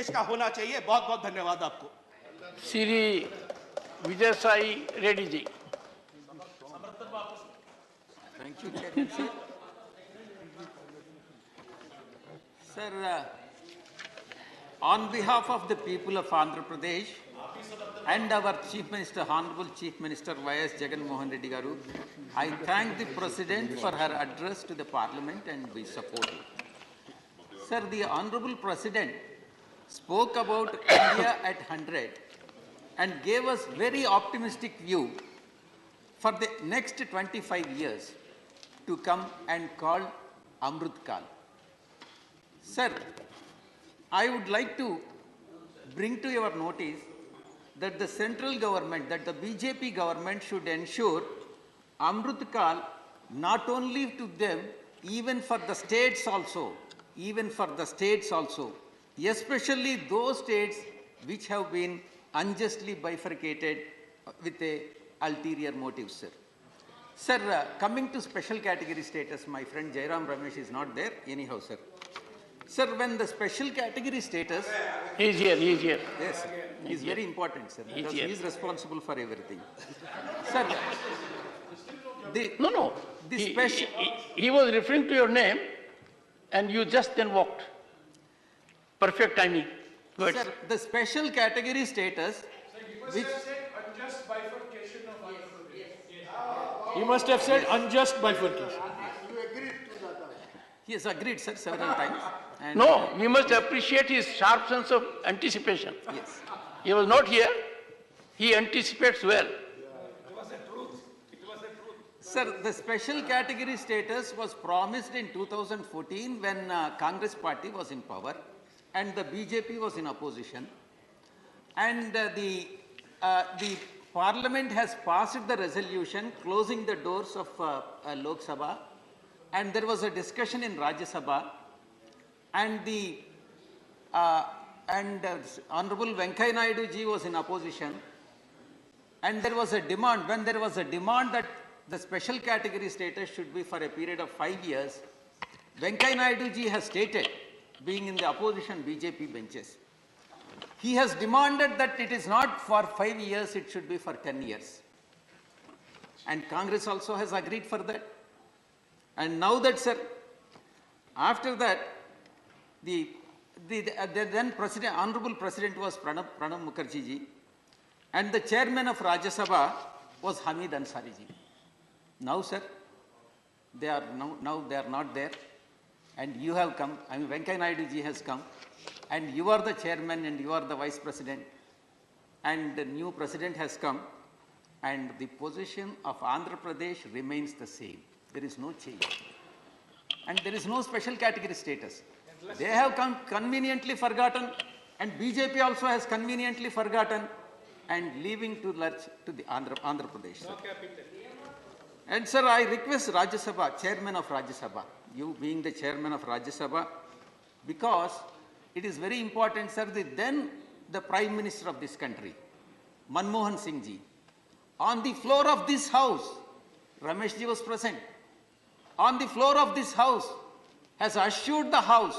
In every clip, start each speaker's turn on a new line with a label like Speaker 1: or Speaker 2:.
Speaker 1: देश का होना चाहिए। बहुत बहुत धन्यवाद आपको।
Speaker 2: Shri Vijay Reddy ji.
Speaker 3: Thank you, Chairman, sir. Sir, on behalf of the people of Andhra Pradesh and our Chief Minister, Honorable Chief Minister Jagan Reddy garu, I thank the President for her address to the Parliament and we support it. Sir, the Honorable President spoke about India at 100 and gave us very optimistic view for the next 25 years to come and call Amrit Kal. Sir, I would like to bring to your notice that the central government, that the BJP government should ensure Amrit Kal not only to them, even for the states also, especially those states which have been unjustly bifurcated with a ulterior motive, sir. Sir, coming to special category status, my friend Jairam Ramesh is not there anyhow, sir. Sir, when the special category status...
Speaker 2: He is here.
Speaker 3: Yes, he is very important, sir, because he is responsible for everything. Sir,
Speaker 2: he was referring to your name and you just then walked. Perfect timing. Good.
Speaker 3: Sir, the special category status... which
Speaker 4: unjust bifurcation of Andhra Pradesh.
Speaker 5: He must have said unjust bifurcation.
Speaker 3: He has agreed, sir, several times. And
Speaker 2: no, we must appreciate his sharp sense of anticipation.
Speaker 3: Yes.
Speaker 2: He was not here. He anticipates well.
Speaker 4: It was the truth.
Speaker 3: Sir, the special category status was promised in 2014 when Congress party was in power and the BJP was in opposition. And the Parliament has passed the resolution closing the doors of Lok Sabha, and there was a discussion in Rajya Sabha, and Honorable Venkaiah Naidu ji was in opposition, and there was a demand, when there was a demand that the special category status should be for a period of 5 years, Venkaiah Naidu ji has stated, being in the opposition BJP benches, he has demanded that it is not for 5 years, it should be for 10 years. And Congress also has agreed for that. And now that, sir, after that, the then President, Honorable President was Pranab Mukherjee ji, and the Chairman of Rajya Sabha was Hamid Ansari ji. Now, sir, they are not there, and you have come. I mean, Venkaiah Naidu ji has come, and you are the Chairman and you are the Vice President, and the new President has come, and the position of Andhra Pradesh remains the same. There is no change. And there is no special category status. They have conveniently forgotten, and BJP also has conveniently forgotten, and leaving to lurch to the Andhra Pradesh.
Speaker 4: No capital.
Speaker 3: And sir, I request Rajya Sabha, Chairman of Rajya Sabha, you being the Chairman of Rajya Sabha, because it is very important, sir, then the Prime Minister of this country, Manmohan Singh ji, on the floor of this house, Ramesh ji was present, on the floor of this house, has assured the house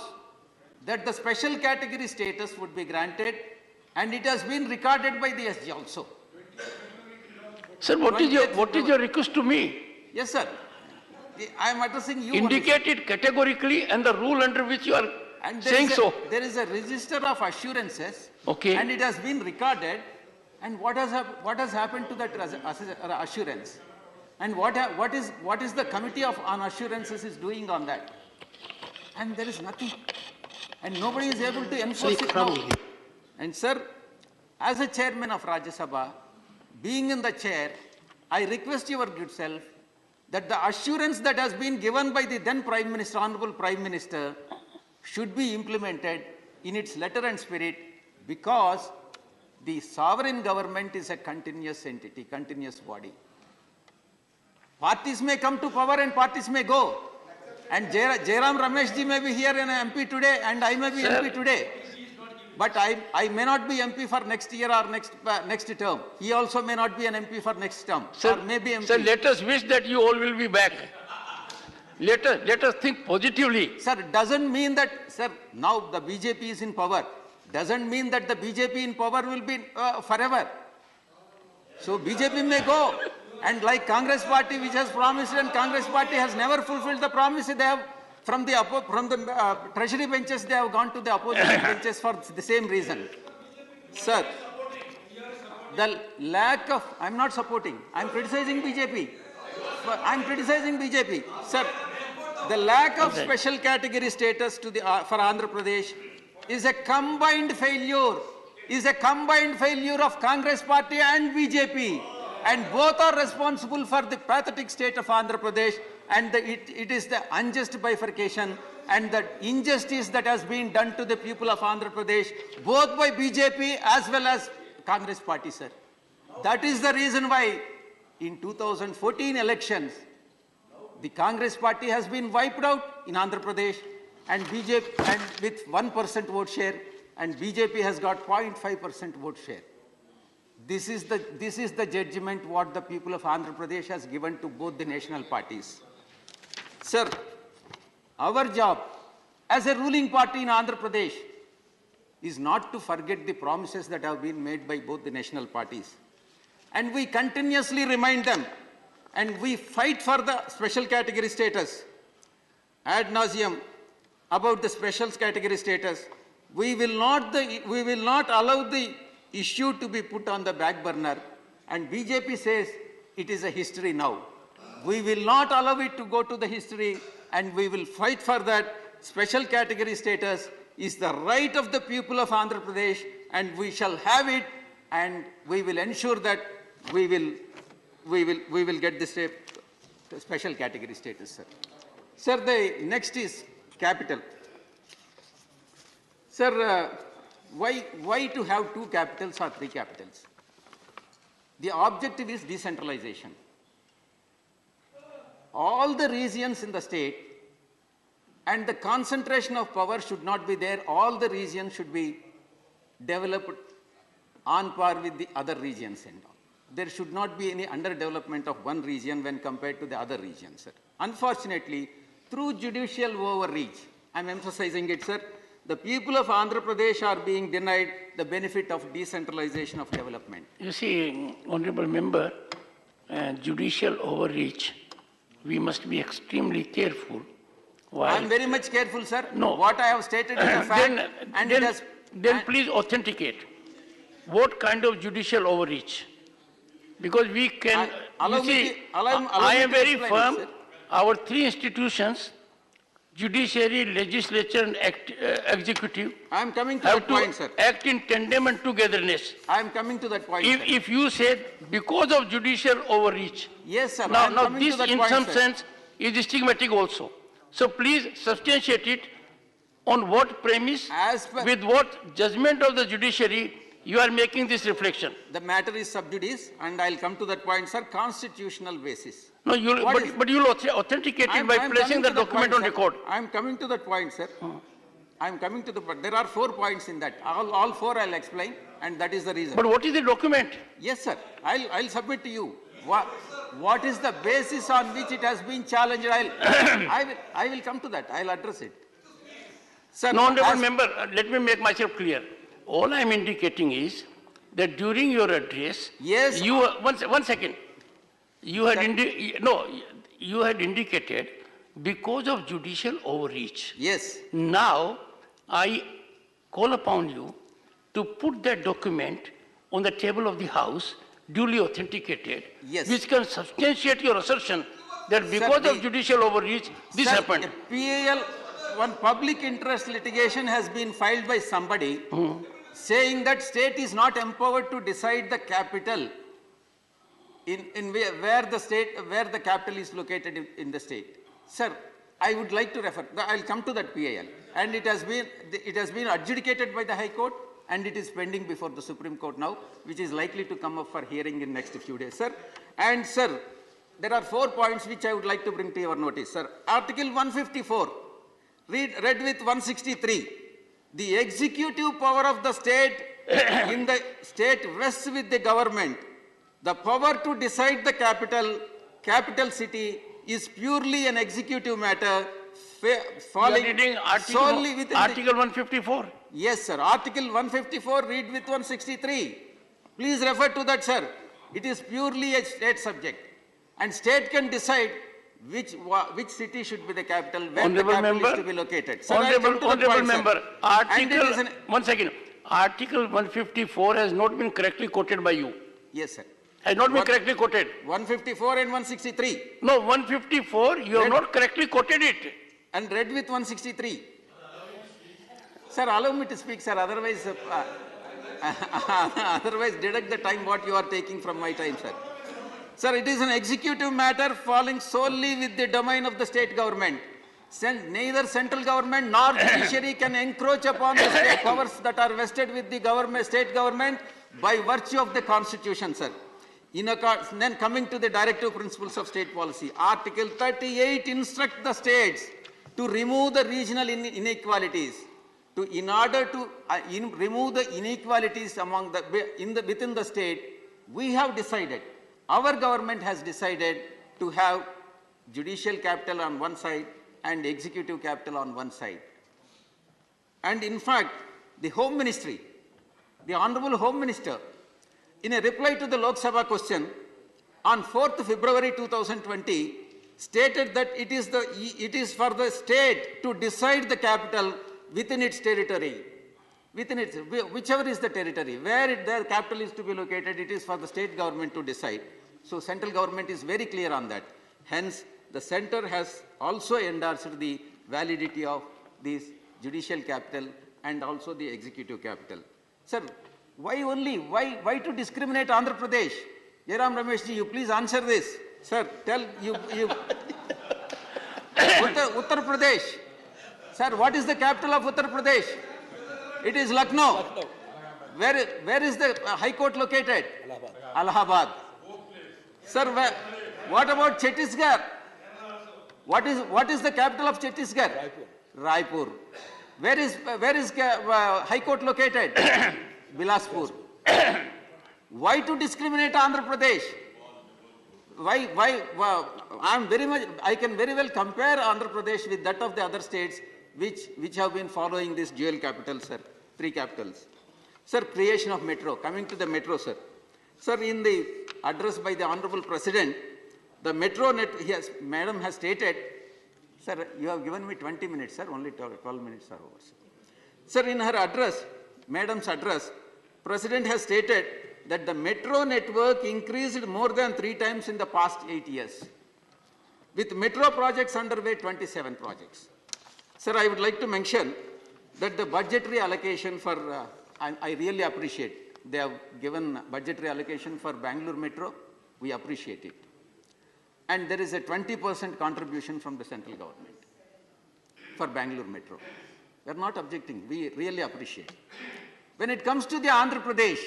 Speaker 3: that the special category status would be granted, and it has been recorded by the SG also.
Speaker 2: Sir, what is your request to me?
Speaker 3: Yes, sir. I am addressing you.
Speaker 2: Indicate it categorically and the rule under which you are saying so.
Speaker 3: There is a register of assurances,
Speaker 2: okay,
Speaker 3: and it has been recorded. And what has happened to that assurance? And what is the Committee on Assurances is doing on that? And there is nothing. And nobody is able to enforce it now. And sir, as a Chairman of Rajya Sabha, being in the chair, I request your good self that the assurance that has been given by the then Prime Minister, Honorable Prime Minister, should be implemented in its letter and spirit, because the sovereign government is a continuous entity, continuous body. Parties may come to power and parties may go. And Jairam Ramesh ji may be here in MP today and I may be MP today. But I may not be MP for next year or next term. He also may not be an MP for next term.
Speaker 2: Sir,
Speaker 3: or maybe MP.
Speaker 2: Sir, let us wish that you all will be back. Let us think positively.
Speaker 3: Sir, it doesn't mean that, sir, now the BJP is in power. doesn't mean that the BJP in power will be forever. So BJP may go, and like Congress party which has promised, and Congress party has never fulfilled the promise. They have from the treasury benches they have gone to the opposition benches for the same reason. Sir, the lack of, I'm not supporting, I'm criticizing BJP. I'm criticizing BJP. Sir, the lack of special category status to the, for Andhra Pradesh is a combined failure, of Congress party and BJP. And both are responsible for the pathetic state of Andhra Pradesh, and it is the unjust bifurcation and the injustice that has been done to the people of Andhra Pradesh, both by BJP as well as Congress party, sir. That is the reason why in 2014 elections, the Congress party has been wiped out in Andhra Pradesh, and BJP, and with 1% vote share, and BJP has got 0.5% vote share. This is the judgment what the people of Andhra Pradesh has given to both the national parties. Sir, our job as a ruling party in Andhra Pradesh is not to forget the promises that have been made by both the national parties. And we continuously remind them, and we fight for the special category status. Ad nauseum about the special category status. We will not allow the issue to be put on the back burner, and BJP says it is a history now. We will not allow it to go to the history, and we will fight for that. Special category status is the right of the people of Andhra Pradesh, and we shall have it, and we will ensure that we will get the special category status, sir. Sir, the next is capital. Sir, why to have 2 capitals or 3 capitals? The objective is decentralization. All the regions in the state and the concentration of power should not be there. All the regions should be developed on par with the other regions and all. There should not be any underdevelopment of one region when compared to the other regions, sir. Unfortunately, through judicial overreach, I'm emphasizing it, sir, the people of Andhra Pradesh are being denied the benefit of decentralization of development.
Speaker 2: You see, Honorable Member, judicial overreach, we must be extremely careful.
Speaker 3: I'm very much careful, sir.
Speaker 2: No.
Speaker 3: What I have stated is a fact.
Speaker 2: Then please authenticate. What kind of judicial overreach? Because we can, I am very firm, our 3 institutions, judiciary, legislature and executive,
Speaker 3: I am coming to
Speaker 2: have
Speaker 3: that point, sir.
Speaker 2: act in tandem and togetherness.
Speaker 3: I am coming to that point, sir.
Speaker 2: If you said because of judicial overreach,
Speaker 3: yes, sir.
Speaker 2: now this in some sense is stigmatic also. So please substantiate it on what premise, with what judgment of the judiciary you are making this reflection.
Speaker 3: The matter is sub judice, and I'll come to that point, sir. Constitutional basis.
Speaker 2: No, but you'll authenticate it by placing the document on record.
Speaker 3: I'm coming to that point, sir. I'm coming to the point. There are 4 points in that. All 4 I'll explain, and that is the reason.
Speaker 2: But what is the document?
Speaker 3: Yes, sir. I'll submit to you. What is the basis on which it has been challenged? I will come to that. I'll address it. Sir,
Speaker 2: no, Honorable Member, let me make myself clear. All I am indicating is that during your address,
Speaker 3: yes,
Speaker 2: you one second. You had indicated because of judicial overreach.
Speaker 3: Yes.
Speaker 2: Now I call upon you to put that document on the table of the House, duly authenticated,
Speaker 3: yes,
Speaker 2: which can substantiate your assertion that because of judicial overreach, this happened.
Speaker 3: PAL, one public interest litigation has been filed by somebody saying that state is not empowered to decide the capital where the capital is located in the state. Sir, I would like to refer, I'll come to that PAL, and it has been adjudicated by the High Court, and it is pending before the Supreme Court now, which is likely to come up for hearing in next few days, sir. And sir, there are 4 points which I would like to bring to your notice, sir. Article 154, read with 163. The executive power of the state in the state rests with the government. The power to decide the capital city is purely an executive matter falling solely within
Speaker 2: Article 154.
Speaker 3: Yes, sir. Article 154, read with 163. Please refer to that, sir. It is purely a state subject. And state can decide which city should be the capital, where the capital is to be located. Sir,
Speaker 2: Honorable member,
Speaker 3: Article...
Speaker 2: one second. Article 154 has not been correctly quoted by you.
Speaker 3: Yes, sir.
Speaker 2: Has not been correctly quoted.
Speaker 3: 154 and 163.
Speaker 2: No, 154, you have not correctly quoted it.
Speaker 3: And read with 163. Sir, allow me to speak, sir. Otherwise, otherwise deduct the time what you are taking from my time, sir. Sir, it is an executive matter falling solely with the domain of the state government. Neither central government nor judiciary can encroach upon the state powers that are vested with the government, state government by virtue of the constitution, sir. Then coming to the directive principles of state policy, Article 38 instructs the states to remove the regional inequalities. In order to remove the inequalities among within the state, we have decided, our government has decided to have judicial capital on one side and executive capital on one side. And in fact, the Home Ministry, the Honorable Home Minister, in a reply to the Lok Sabha question on 4th February 2020, stated that it is for the state to decide the capital within its territory. Whichever is the territory, where their capital is to be located, it is for the state government to decide. So central government is very clear on that. Hence, the center has also endorsed the validity of this judicial capital and also the executive capital. Sir, why to discriminate Andhra Pradesh? Jairam Rameshji, you please answer this. Sir, tell you Uttar Pradesh. Sir, what is the capital of Uttar Pradesh? It is Lucknow. Where is the High Court located? Allahabad. Sir, what about Chhattisgarh? What is the capital of Chhattisgarh? Raipur. Where is High Court located? Bilaspur. Why to discriminate Andhra Pradesh? I can very well compare Andhra Pradesh with that of the other states which have been following this dual capital, sir, 3 capitals. Sir, creation of metro. Coming to the metro, sir. Sir, in the address by the Honorable President, the metro net, Madam has stated, sir, you have given me 20 minutes, sir, only 12 minutes are over, sir. Sir, in her address, Madam's address, President has stated that the metro network increased more than 3 times in the past 8 years. With metro projects underway, 27 projects. Sir, I would like to mention that the budgetary allocation for, I really appreciate, they have given budgetary allocation for Bangalore Metro, we appreciate it. And there is a 20% contribution from the central government for Bangalore Metro. We are not objecting, we really appreciate. When it comes to the Andhra Pradesh,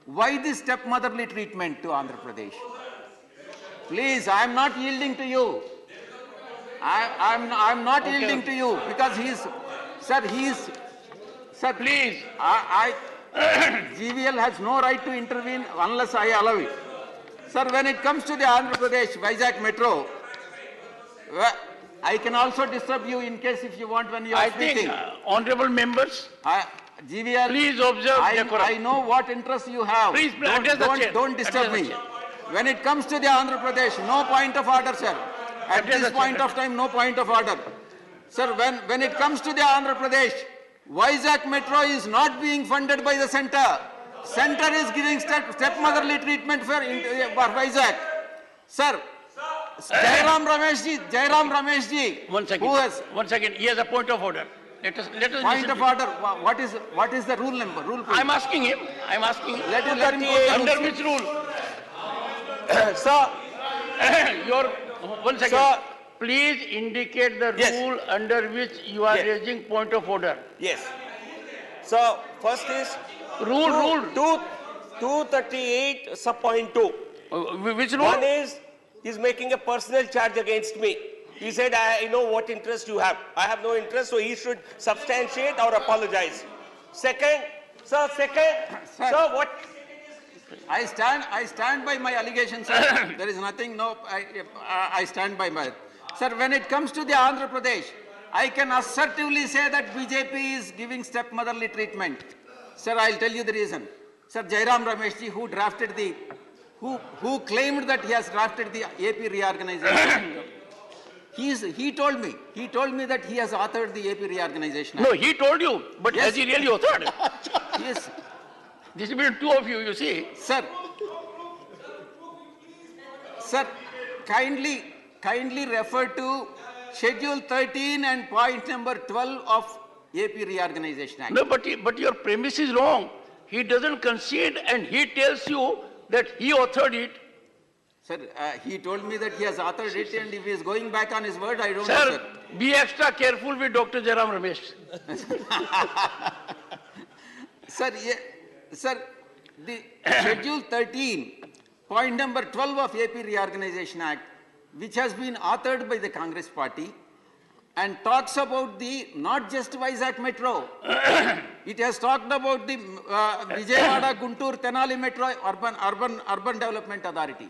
Speaker 3: why this stepmotherly treatment to Andhra Pradesh? Please, I am not yielding to you. I'm not yielding to you because sir, please, GVL has no right to intervene unless I allow it. Sir, when it comes to the Andhra Pradesh, Vizag Metro, I can also disturb you in case if you want when you are speaking.
Speaker 2: I think, honorable members,
Speaker 3: GVL,
Speaker 2: please observe
Speaker 3: I know what interest you have.
Speaker 2: Please,
Speaker 3: don't disturb me. When it comes to the Andhra Pradesh, no point of order, sir. At this point of time, no point of order. Sir, when it comes to the Andhra Pradesh, Vizag Metro is not being funded by the center. Center is giving stepmotherly treatment for Vizag. Sir, Jairam Rameshji.
Speaker 2: One second, he has a point of order. Let us
Speaker 3: point of order. What is the rule number?
Speaker 2: I'm asking him.
Speaker 3: Let him go.
Speaker 2: Under which rule?
Speaker 6: Sir,
Speaker 2: one second.
Speaker 6: Sir,
Speaker 2: please indicate the rule under which you are raising point of order.
Speaker 6: Yes. So, first is
Speaker 2: Rule.
Speaker 6: 238 sub point 2.
Speaker 2: Which rule?
Speaker 6: One is, he's making a personal charge against me. He said, I know what interest you have. I have no interest, so he should substantiate or apologize. Second, sir, what?
Speaker 3: I stand by my allegation, sir. There is nothing, I stand by my. Sir, when it comes to the Andhra Pradesh, I can assertively say that BJP is giving stepmotherly treatment. Sir, I'll tell you the reason. Sir, Jairam Rameshji, who drafted the, who claimed that he has drafted the AP Reorganization Act, he told me that he has authored the AP Reorganization Act.
Speaker 2: No, he told you, but
Speaker 3: Yes.
Speaker 2: has he really authored?
Speaker 3: Yes,
Speaker 2: This is between two of you, you see.
Speaker 3: sir. Sir, kindly refer to Schedule 13 and point number 12 of AP Reorganization Act.
Speaker 2: No, but your premise is wrong. He doesn't concede and he tells you that he authored it.
Speaker 3: Sir, he told me that he has authored it, and if he is going back on his word, I don't know,
Speaker 2: Sir,
Speaker 3: sir.
Speaker 2: be extra careful with Dr. Jairam Ramesh.
Speaker 3: Sir, sir, the Schedule 13, point number 12 of AP Reorganization Act, which has been authored by the Congress party, and talks about the not just Vizag Metro. It has talked about the Vijaya, Guntur, Tenali Metro Urban Development Authority.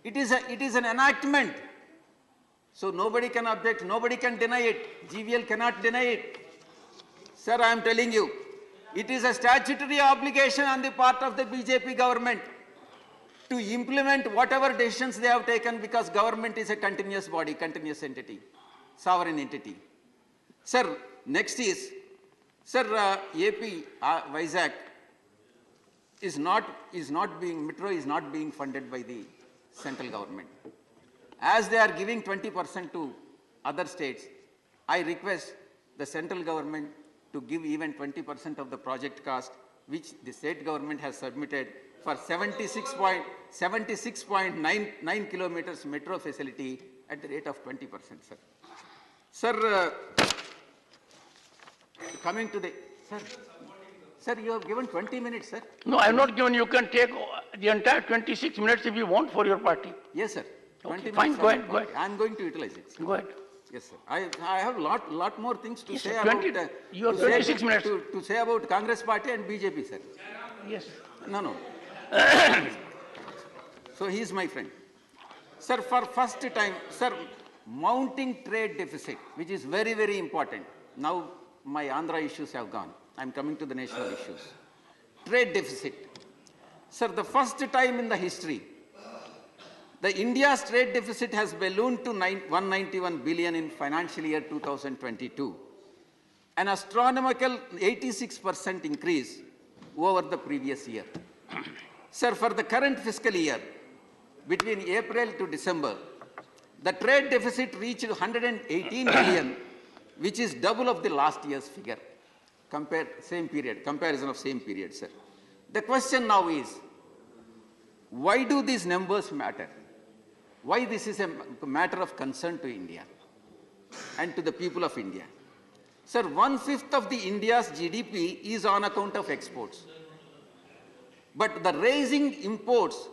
Speaker 3: It is an enactment. So nobody can object, nobody can deny it. GVL cannot deny it. Sir, I am telling you, it is a statutory obligation on the part of the BJP government to implement whatever decisions they have taken, because government is a continuous body, continuous entity, sovereign entity. Sir, next is, sir, AP Vizag Metro is not being funded by the central government. As they are giving 20% to other states, I request the central government to give even 20% of the project cost, which the state government has submitted for 76.99 kilometers metro facility at the rate of 20%, sir. Sir, coming to the, sir, you have given 20 minutes, sir.
Speaker 2: No, I have not given. You can take the entire 26 minutes if you want for your party.
Speaker 3: Yes, sir. 20
Speaker 2: Okay,
Speaker 3: minutes
Speaker 2: fine,
Speaker 3: for
Speaker 2: go
Speaker 3: my
Speaker 2: ahead, go
Speaker 3: party.
Speaker 2: ahead.
Speaker 3: I am going to utilize it, sir.
Speaker 2: Go ahead.
Speaker 3: Yes, sir. I have lot more things to
Speaker 2: Yes,
Speaker 3: say
Speaker 2: sir.
Speaker 3: about
Speaker 2: 20 you have 26 minutes.
Speaker 3: To say about Congress party and BJP, sir.
Speaker 2: Yes.
Speaker 3: No. So he is my friend. Sir, for first time, sir, mounting trade deficit, which is very, very important. Now my Andhra issues have gone. I am coming to the national issues. Trade deficit. Sir, the first time in the history, the India's trade deficit has ballooned to 191 billion in financial year 2022, an astronomical 86% increase over the previous year. Sir, for the current fiscal year, between April to December, the trade deficit reached 118 billion, which is double of the last year's figure. Comparison of same period, sir. The question now is, why do these numbers matter? Why this is a matter of concern to India and to the people of India? Sir, 1/5 of the India's GDP is on account of exports. But the rising imports,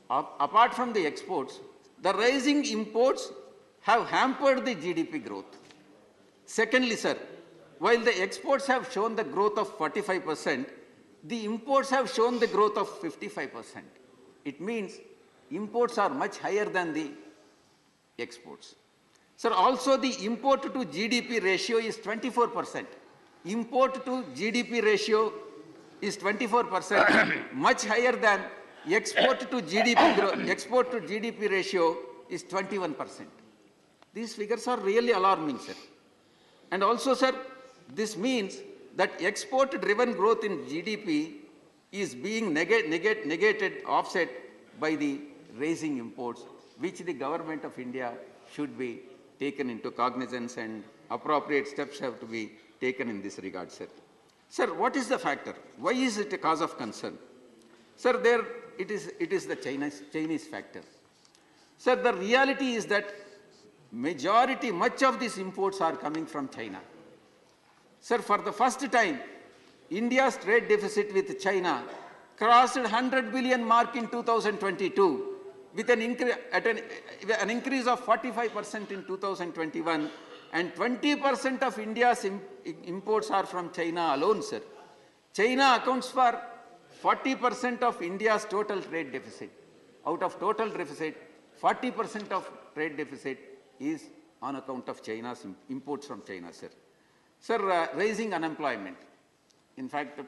Speaker 3: apart from the exports, the rising imports have hampered the GDP growth. Secondly, sir, while the exports have shown the growth of 45%, the imports have shown the growth of 55%. It means imports are much higher than the exports. Sir, also the import to GDP ratio is 24%. Import to GDP ratio is 24%, much higher than export to GDP ratio is 21%. These figures are really alarming, sir. And also, sir, this means that export-driven growth in GDP is being negated, offset by the rising imports, which the government of India should be taken into cognizance, and appropriate steps have to be taken in this regard, sir. Sir, what is the factor? Why is it a cause of concern? Sir, it is the Chinese factor. Sir, the reality is that much of these imports are coming from China. Sir, for the first time, India's trade deficit with China crossed 100 billion mark in 2022, with an increase of 45% in 2021, and 20% of India's imports are from China alone, sir. China accounts for 40% of India's total trade deficit. Out of total deficit, 40% of trade deficit is on account of China's imports from China, sir. Sir, raising unemployment. In fact,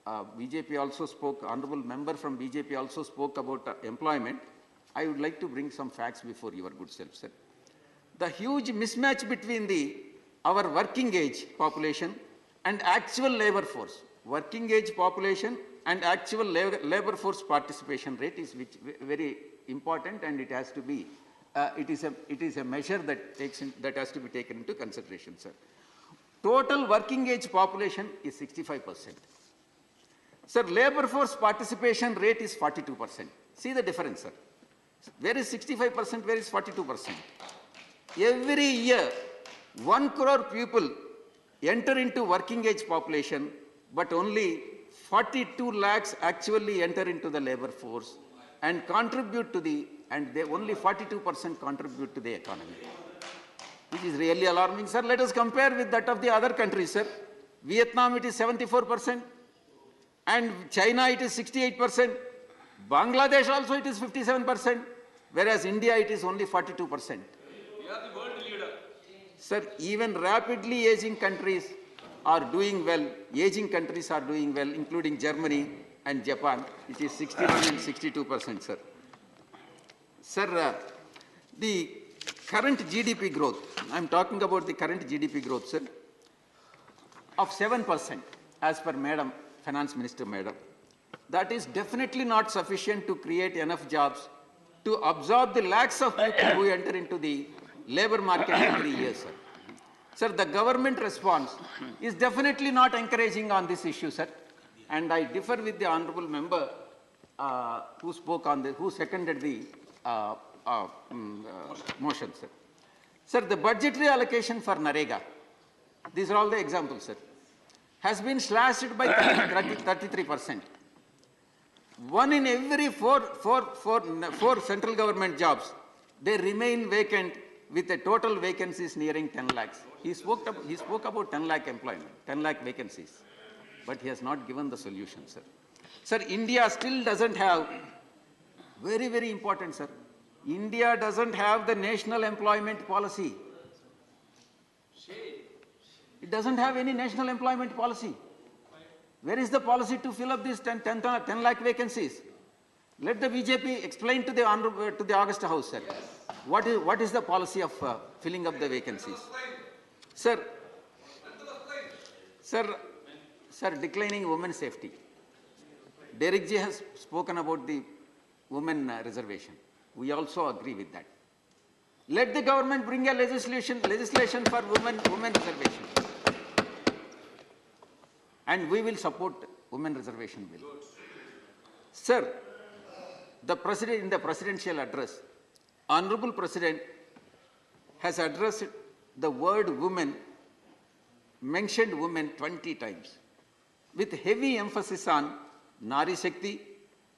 Speaker 3: BJP also spoke, honorable member from BJP also spoke about employment. I would like to bring some facts before your good self, sir. The huge mismatch between our working age population and actual labor force. Working age population and actual labor force participation rate is very important, and it has to be, it is a measure that has to be taken into consideration, sir. Total working age population is 65%. Sir, labor force participation rate is 42%. See the difference, sir. Where is 65%, where is 42%? Every year, 1 crore people enter into working age population, but only 42 lakhs actually enter into the labor force and contribute to and they only 42% contribute to the economy, which is really alarming, sir. Let us compare with that of the other countries, sir. Vietnam, it is 74%, and China, it is 68%. Bangladesh also, it is 57%, whereas India, it is only 42%.
Speaker 6: We are the world leader.
Speaker 3: Sir, even rapidly aging countries are doing well. Aging countries are doing well, including Germany and Japan. It is 61 and 62%, sir. Sir, the current GDP growth, I'm talking about the current GDP growth, sir, of 7%, as per Madam, Finance Minister Madam. That is definitely not sufficient to create enough jobs to absorb the lakhs of people who enter into the labor market every year, sir. Sir, the government response is definitely not encouraging on this issue, sir. And I differ with the honorable member who spoke on who seconded the motion, sir. Sir, the budgetary allocation for NREGA, these are all the examples, sir, has been slashed by 33%. One in every four central government jobs, they remain vacant with a total vacancies nearing 10 lakhs. He spoke about 10 lakh employment, 10 lakh vacancies, but he has not given the solution, sir. Sir, India still doesn't have, very, very important, sir, India doesn't have the national employment policy. It doesn't have any national employment policy. Where is the policy to fill up these 10 lakh vacancies? Let the BJP explain to the August House, sir. What is the policy of filling up the vacancies? Sir, declining women's safety. Derek Ji has spoken about the women reservation. We also agree with that. Let the government bring a legislation for women reservation. And we will support women reservation bill. Sir, the President, in the presidential address, Honorable President has addressed the word women, mentioned women 20 times, with heavy emphasis on Nari Shakti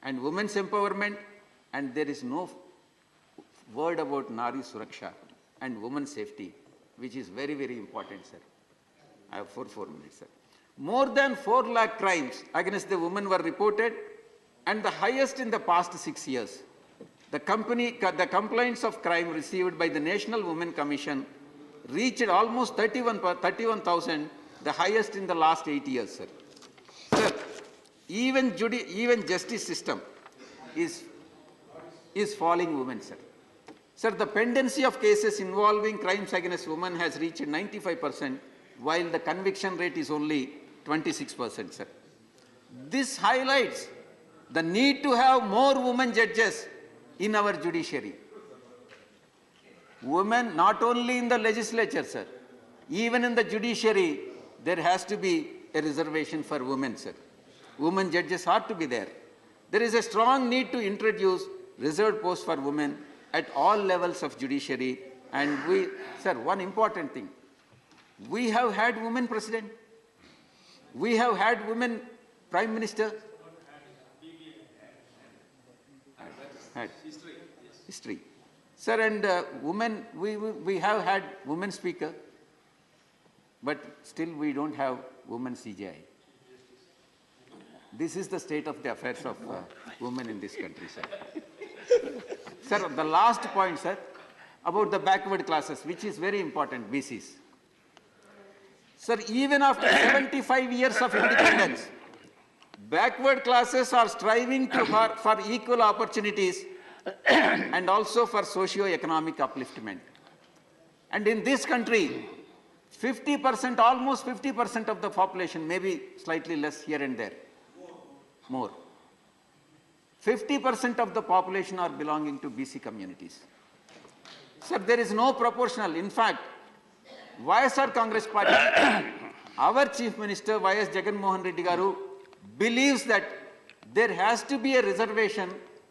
Speaker 3: and women's empowerment, and there is no word about Nari Suraksha and women's safety, which is very, very important, sir. I have 4 minutes, sir. More than 4 lakh crimes against the women were reported, and the highest in the past 6 years. The complaints of crime received by the National Women Commission reached almost 31,000, the highest in the last 8 years, sir. Sir, even justice system is falling women, sir. Sir, the pendency of cases involving crimes against women has reached 95%, while the conviction rate is only 26%, sir. This highlights the need to have more women judges in our judiciary. Women, not only in the legislature, sir, even in the judiciary, there has to be a reservation for women, sir. Women judges are to be there. There is a strong need to introduce reserved posts for women at all levels of judiciary. And we, sir, one important thing, we have had women president. We have had women prime minister. History. Sir, and women, we have had women speaker, but still we don't have women CJI. This is the state of the affairs of women in this country, sir. Sir, the last point, sir, about the backward classes, which is very important, BCs. Sir, even after 75 years of independence, backward classes are striving for equal opportunities and also for socio-economic upliftment. And in this country, 50%, almost 50% of the population, maybe slightly less here and there, more. 50% of the population are belonging to BC communities. Sir, there is no proportional. In fact, YSR Congress Party, our Chief Minister, Y.S. Jagan Reddy Garu, believes that there has to be a reservation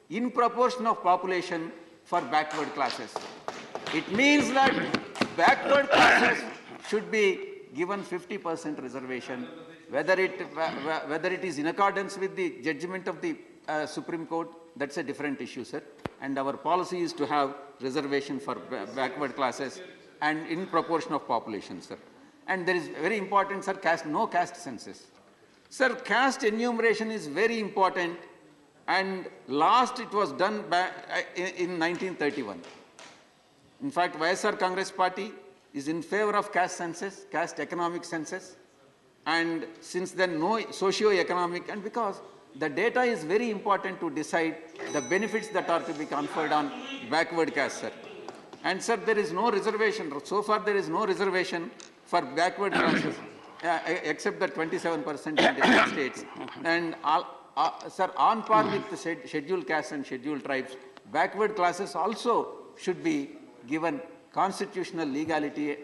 Speaker 3: in proportion of population for backward classes. It means that backward classes should be given 50% reservation, whether it is in accordance with the judgment of the Supreme Court, that's a different issue, sir. And our policy is to have reservation for backward classes and in proportion of population, sir. And there is very important, sir, no caste census. Sir, caste enumeration is very important, and last it was done in 1931. In fact, YSR Congress Party is in favor of caste census, caste economic census, and since then no socio-economic, and because the data is very important to decide the benefits that are to be conferred on backward caste, sir. And sir, there is no reservation. So far there is no reservation for backward classes, except the 27% in different states. And sir, on par with the scheduled castes and scheduled tribes, backward classes also should be given constitutional legality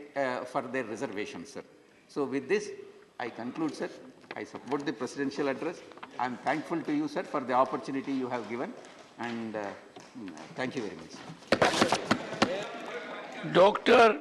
Speaker 3: for their reservations, sir. So with this, I conclude, sir. I support the presidential address. I am thankful to you, sir, for the opportunity you have given, and thank you very much.
Speaker 2: Dr.